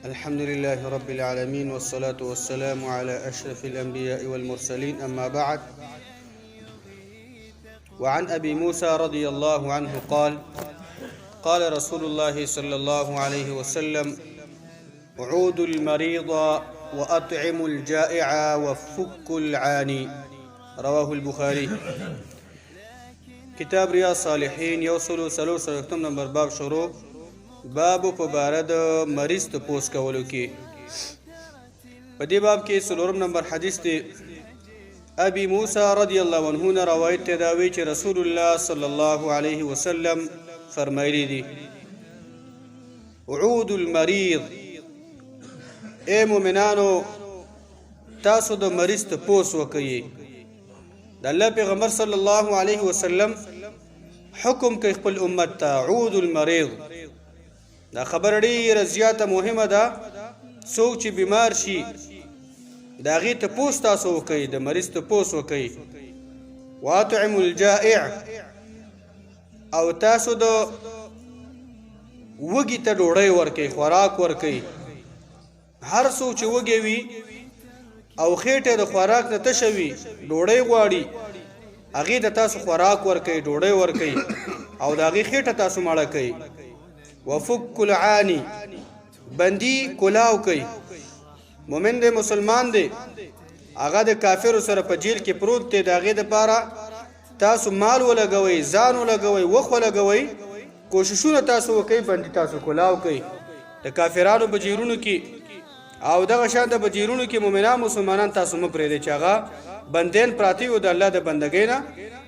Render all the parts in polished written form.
الحمد لله رب العالمين والصلاة والسلام على أشرف الأنبياء والمرسلين، أما بعد. وعن أبي موسى رضي الله عنه قال: قال رسول الله صلى الله عليه وسلم: عودوا المريض وأطعموا الجائع وفكوا العاني. رواه البخاري. کتاب ریاض صالحین یوصلو سلور سلوختم نمبر باب شروع. باب په باره د مریض تپوس کولو کې. په دې باب کې سلورم نمبر حدیث دی. ابي موسى رضی الله عنه نه روایت دی دا وی چې رسول الله صلی الله علیه وسلم فرمایلی دي: عود المریض، اے مومنانو تاسو د مریض تپوس وکئ. د الله پیغمبر صلی الله علیه وسلم حکم کوي خپل امت ته: عود المریض. دا خبر ډیره زیاته مهمه ده. څوک چې بیمار شي د هغې تپوس تاسو وکئ، د مریض تپوس وکئ. واطعموا الجائع، او تاسو د وږي ته ډوډۍ ورکئ، خوراک ورکئ. هر څوک چې وږی وي او خېټه د خوراک نه تشه وي، ډوډۍ غواړي، هغې ته تاسو خوراک ورکئ، ډوډۍ ورکئ او د هغې خېټه تاسو مړه کئ. وفک العانی، بندي کلاو کوي. مومن دی، مسلمان دی، هغه د کافرو سره په جیل کې پروت دی، د هغې دپاره تاسو مال ولګوئ، ځان ولګوئ، وخت ولګوئ، کوششونه تاسو وکئ، بندي تاسو کلاو کوي. د کافرانو په جیلونو کې او دغه شان د بجیرونو کې مومنان مسلمانان تاسو مه پرېږدئ چې هغه بندیان پراته وي د الله د بندګۍ نه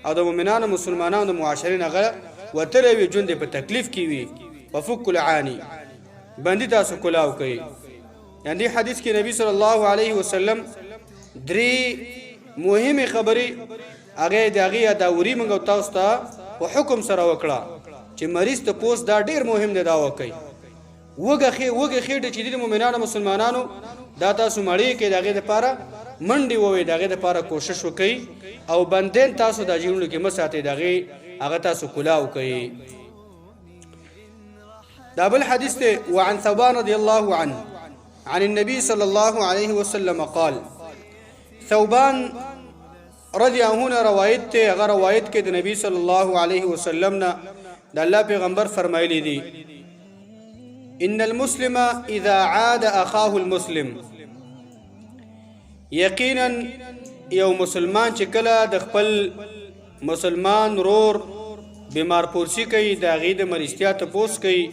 او د مومنانو مسلمانانو د معاشرې نه هغه وتلی وي، ژوند په تکلیف کې وي. وفک العانی، بندي تاسو کلاو کوي. یعنی دې حدیث کې نبی صلی الله علیه وسلم درې مهمې خبرې هغې د هغې یاداوري موږ تاسو ته په حکم سره وکړه چې مریض تپوس دا ډېر مهم دی، دا وکئ. وږه خېټه چې دي د مومنانو مسلمانانو دا تاسو مړې کړئ، د هغې دپاره منډې ووئ، د هغې دپاره کوشش وکئ او بندین تاسو دا جیرونو کې مه ساتئ، د هغې هغه تاسو کلاو کوئ. دا بل حدیث دی. وعن ثوبان رضی الله عنه عن النبي صلى الله عليه وسلم قال: ثوبان رضی الله عنه روایت ته، هغه روایت کې د نبی صلی الله علیه وسلم نه د الله پیغمبر فرمایلی دی: ان المسلم اذا عاد اخاه المسلم، یقینا یو مسلمان چې کله د خپل مسلمان رور بیمار پورسی کوي، د هغې د مریضتیا تپوس کوي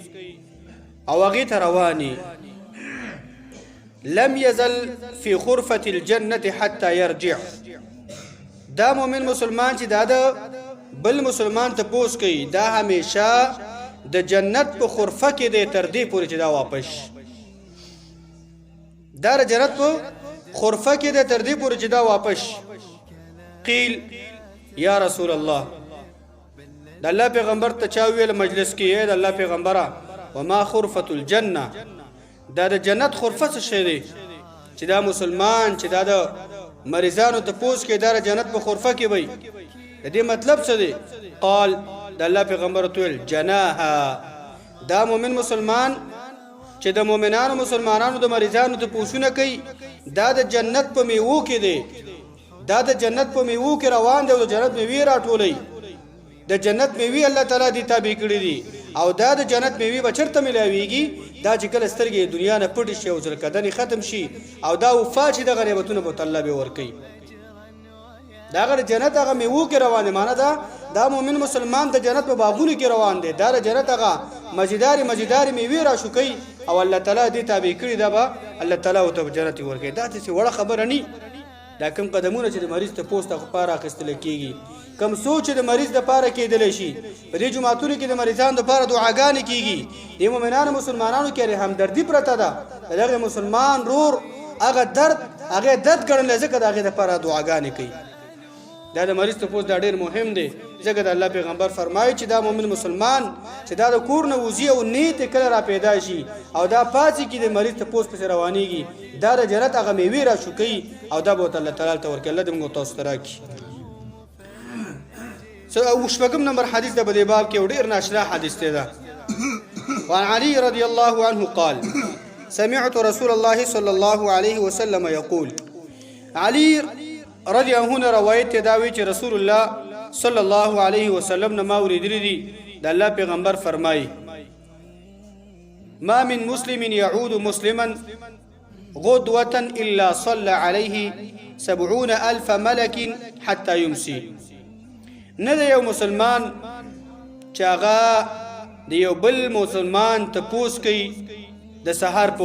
او هغې ته رواني، لم یزل فی خرفة الجنة حتی یرجع. دا مومن مسلمان چې دا د بل مسلمان تپوس کوي، دا همیشه د جنت په خرفه کې دی تر دې پورې چې دا واپس. دا د جنت په خرفه کې دی تر دې پورې چې دا واپس. قیل یا رسول الله، د الله پیغمبر ته چا ویل مجلس کې: ای د الله پیغمبره، وما خرفة الجنه، دا د جنت خرفه څه شی دی چې دا مسلمان چې دا د مریضانو تپوس کوي، دا د جنت په خرفه کې وي، د دې مطلب څه دی؟ قال، د الله پیغمبر ته ویل: جناها، دا مومن مسلمان چې د مومنانو مسلمانانو د مریضانو تپوسونه کوي، دا د جنت په میوو کې دی، دا د جنت په میوو کې روان دی او د جنت میوې راټولوي. د جنت میوې الله تعالی دې تابع کړي دي او دا د جنت میوې به چېرته میلاویږي؟ دا چې کله سترګې د دنیا نه پټې شي او زرکدنې ختم شي او دا وفات شي، دغه نعمتونه به الله به ورکوي. د هغه د جنت هغه میوو کې روان دی. معنی دا مومن مسلمان د جنت په باغونو کې روان دی، دا د جنت هغه مزیدارې میوې راشوکوي او الله تعالی دې تابع کړي، دا به الله تعالی ورته په جنت ورکوي. دا داسې وړه خبره نه. دا کوم قدمونه چې د مریض تپوس ته پاره اخیستل کېږي، کوم سوچ چې د مریض دپاره کېدلی شي، په دې جوماتونو کې د مریضانو دپاره دعاګانې کېږي. د مومنانو مسلمانانو کې همدردي پرته ده، د دغه مسلمان رور هغه درد ګڼلی، ځکه د هغې دپاره دعاګانې کوي. دا د مریض تپوس دا ډېر مهم دی، ځکه د الله پیغمبر فرمایي چې دا مومن مسلمان چې دا د کور نه وځي او نیت کله را پیدا شي او دا پاتې کې د مریض تپوس پسې روانېږي، دا د جنت هغه میوې راشوکوي او دا به الله تعالی ته ورکوي. الله دې موږ تاسو ته راکړي. شپږم نمبر حدیث د بدی باب کې ډېر ناشنا حدیث دی. وعن علي رضي الله عنه قال: سمعت رسول الله صلى الله عليه وسلم يقول علي رضي عنه روایت داوی چې رسول الله صلى الله عليه وسلم نه ما اوریدلی دي د الله پیغمبر فرمایي ما من مسلم يعود مسلما غدوة إلا صلى عليه 70,000 ملك حتى يمسي. نه د یو مسلمان چې هغه د یو بل مسلمان تپوس کوي د سحر په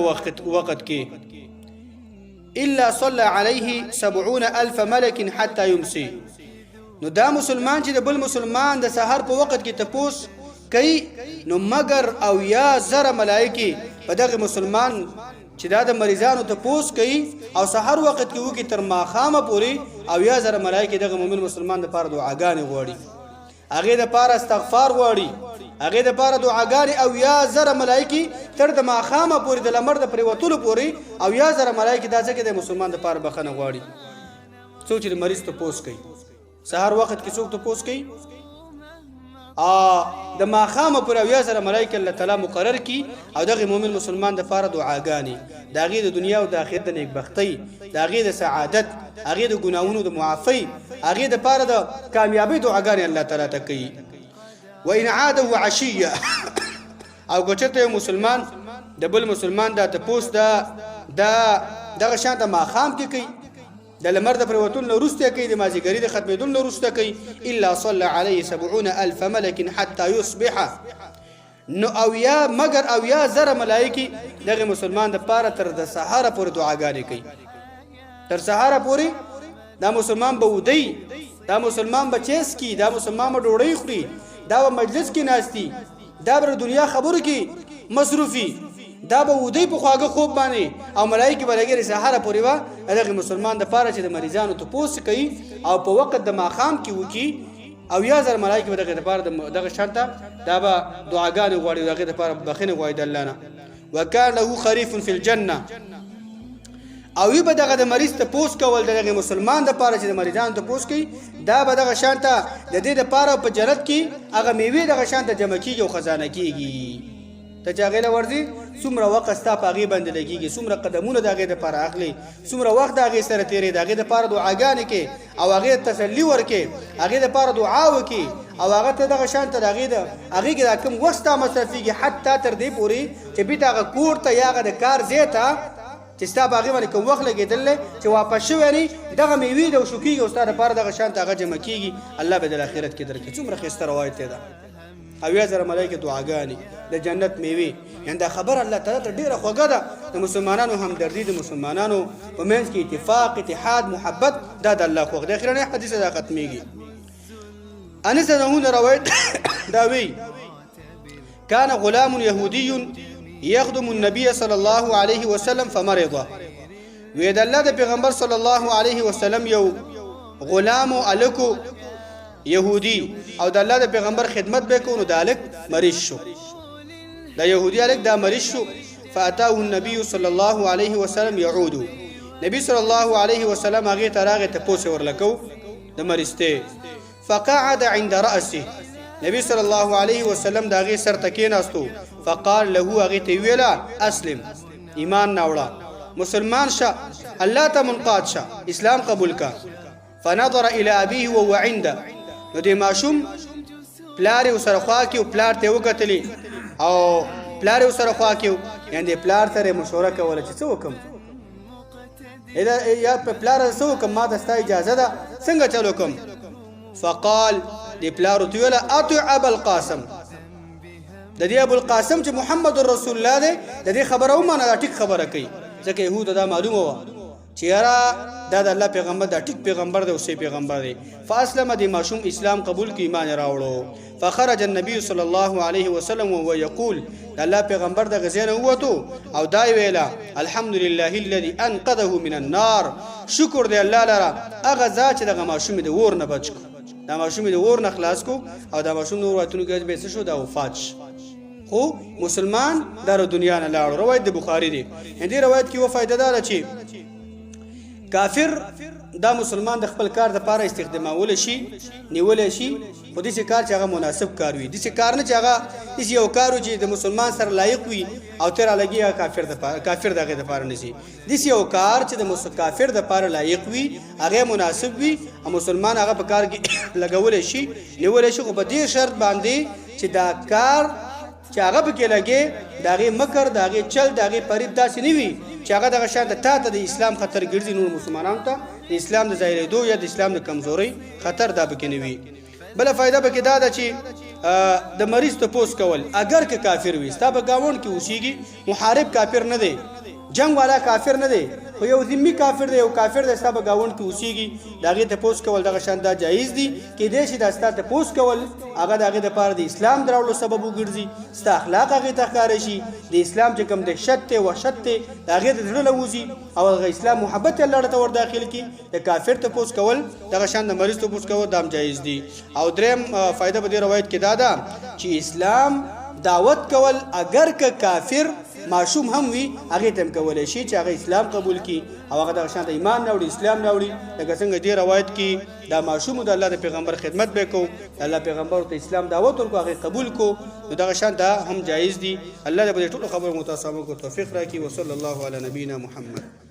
وخت کې الا صلى عليه 70,000 ملك حتى يمسي. نو دا مسلمان چې د بل مسلمان د سحر په وخت کې تپوس کوي نو مگر او یا زره ملائکه په دغه مسلمان چې دا د مریضانو تپوس کوي او سحر وخت کې وږي تر ماخامه پوري او یا زره ملائکه دغه مؤمن مسلمان د پاره دعاګانې غواړي هغه د پاره استغفار غواړي هغه د پاره دعاګانې او یا زره ملائکه تر د ماخامه پوري د لمر د پریوتلو پوري او یا زره ملائکه دا څنګه د مسلمان د پاره بخنه غواړي څوک چې مریض تپوس کوي سحر وخت کې څوک تپوس کوي د ماخامه پر او یا سره ملائکه الله تعالی مقرر کی او دغه مؤمن مسلمان د فار دعاګانی دغه د دنیا او د آخرت د نیکبختی دغه د سعادت هغه د ګناونو د معافی هغه د فار د کامیابی دعاګانی الله تعالی ته کوي وان عاده عشيه او ګچته مسلمان د بل مسلمان د تپوس دغه شان د ماخام کې کوي د لمر د پروتون وروسته کوي د مازیګری د ختمېدون وروسته کوي الا صلى عليه 70,000 ملك حتى يصبح. نو او یا مگر او یا زره ملائکه دغه مسلمان د پاره تر د سحر پورې دعاګانې کوي تر سحر پورې دا مسلمان به ودی دا مسلمان بچیس کی دا مسلمان ډوړی خوري دا مجلس کې ناشتي دا بر دنیا خبرو کې مصروفي دا به ودی په خواږه خوب باندې او ملائکه برګری سحر پورې وا دغه مسلمان د پاره چې د مریضانو ته پوس کوي او په وخت د ماخام کې وکی او یا زر ملائکه دغه د پاره دغه شانته دا به دعاګانې غواړي دغه د پاره بخنه غواړي د الله نه وکانه له خریف فی الجنه او وی به دغه د مریض ته پوس کول دغه مسلمان د پاره چې د مریضانو ته پوس کوي دا به دغه شانته د دې د پاره په جنت کې هغه میوه دغه شانته جمع کیږي او خزانه کیږي ته چاغله ورځي څومره وخت ستا پاغي باندې لګيږي څومره قدمونه دغه د پاره اخلي څومره وخت دغه سره تیرې دغه د پاره دعاګانې کې او هغه تسلی ورکې هغه د پاره دعا وکي او هغه ته دغه شانته دغه د هغه کې کوم وخت مصرفيږي حتی تر دې پوري چې بیت هغه کور ته یاغه د کار زیته چې ستا باغی باندې کوم وخت لګیدل چې واپس شوی نه دغه میوي د شوکیږي او ستاره پر دغه شانته هغه جمع کیږي الله به د آخرت کې درکې څومره خسته روایت ده او یا زره ملائکه دعاګانی د جنت میوي انده خبر الله تعالی ته ډیره خوږه ده د مسلمانانو همدردی د مسلمانانو په منځ کې اتفاق اتحاد محبت دا د الله خوږ د اخرنه حدیث دا ختميږي انس نه روایت دا وی كان غلام يهودي يخدم النبي صلى الله عليه وسلم فمرض ويد الله د پیغمبر صلى الله عليه وسلم یو غلام الکو يهودي او د الله د پیغمبر خدمت وکړو نو دالک مریض شو دا يهودي الک دا مریض شو فاتاه النبي صلى الله عليه وسلم يعود نبی صلى الله عليه وسلم هغه تراغه ته پوسه ورلکو د مریضته فقعد عند راسه نبی صلی الله علیه وسلم داغه سر تکیناستو فقال له هغه ته ویلا اسلم ایمان ناوړه مسلمان شه الله ته منقاد شه اسلام قبول کا فنظر الى ابيه وهو عنده نو دې ماشوم پلار یې سره خوا کې او پلار ته وکتلی او پلار یې سره خوا کې یعنی پلار سره مشوره کوله چې څه وکم اذا یا پلار څه وکم ما ته ستا اجازه ده څنګه چلو کوم فقال دی پلارو تویلا اطع ابو القاسم د دې ابو القاسم چې محمد رسول الله دی د دې خبره ومنه ټیک خبره کوي ځکه يهود دا معلومه و چې یاره دا د الله پیغمبر دا ټیک پیغمبر دی او سی پیغمبر دی فاسلم دی ماشوم اسلام قبول کی ایمان راوړو فخرج النبي صلى الله عليه وسلم وهو يقول الله پیغمبر د غزين وته او دای ویلا الحمد لله الذي انقذه من النار شکر دی الله لرا هغه ذات چې د ماشوم د ور نه بچ دا ماشوم د ور نه خلاص کو او دا ماشوم نور واتونو کې به څه شو دا وفات خو مسلمان دار دنیا نه لاړ روایت د بخاری دی هندي روایت کې و فائدہ دار چې کافر دا مسلمان د خپل کار د پاره استخدامول شي نیول شي خو دې کار چې هغه مناسب کار وي دې کار نه چې هغه دې یو کار چې د مسلمان سره لایق وي او تر لګي کافر دغه د پاره نشي دې یو کار چې د کافر د پاره لایق وي هغه مناسب وي او مسلمان هغه په کار کې لګول شي نیول شي خو په دې شرط باندې چې دا کار چې هغه به کې لګي داغه مکر داغه چل داغه فریب داسې نه وي چې هغه دغه شان ته د اسلام خطر ګرځي نور مسلمانانو ته د اسلام د ظاهرېدو یا د اسلام د کمزوري خطر دا به کې نه وي بل فائدہ به کې دا ده چې د مریض ته پوس کول اگر که کافر وي ستا په گاوند کې اوسېږي محارب کافر نه دی جنگ والا کافر نه دی خو یو ذمي کافر دی یو کافر د ستا په گاوند کې اوسېږي داغه ته پوس کول دغه شان دا جایز دي کې دې چې د ستا ته پوس کول هغه دغه د پاره د اسلام درولو سبب وګرځي ستا اخلاق هغه ته ښکار شي د اسلام چې کوم د شت ته وحشت ته دغه د زړه لوزي او د اسلام محبت الله ته ور داخل کی د کافر ته پوس کول دغه شان د مریض ته پوس کول دام جایز دي او دریم فائدہ په دې روایت کې دا ده چې اسلام دعوت کول اگر که کافر معصوم هم وي هغه تم کولای شي چې هغه اسلام قبول کړي او هغه د شان ایمان راوړي اسلام راوړي لکه څنګه دې روایت کې دا معصوم د الله د پیغمبر خدمت وکړو الله پیغمبر ته اسلام دعوت ورکړو هغه قبول کو نو دا شان دا هم جایز دي الله دې په ټولو خبرو متاسمو کو توفیق راکړي وصلی الله علی نبینا محمد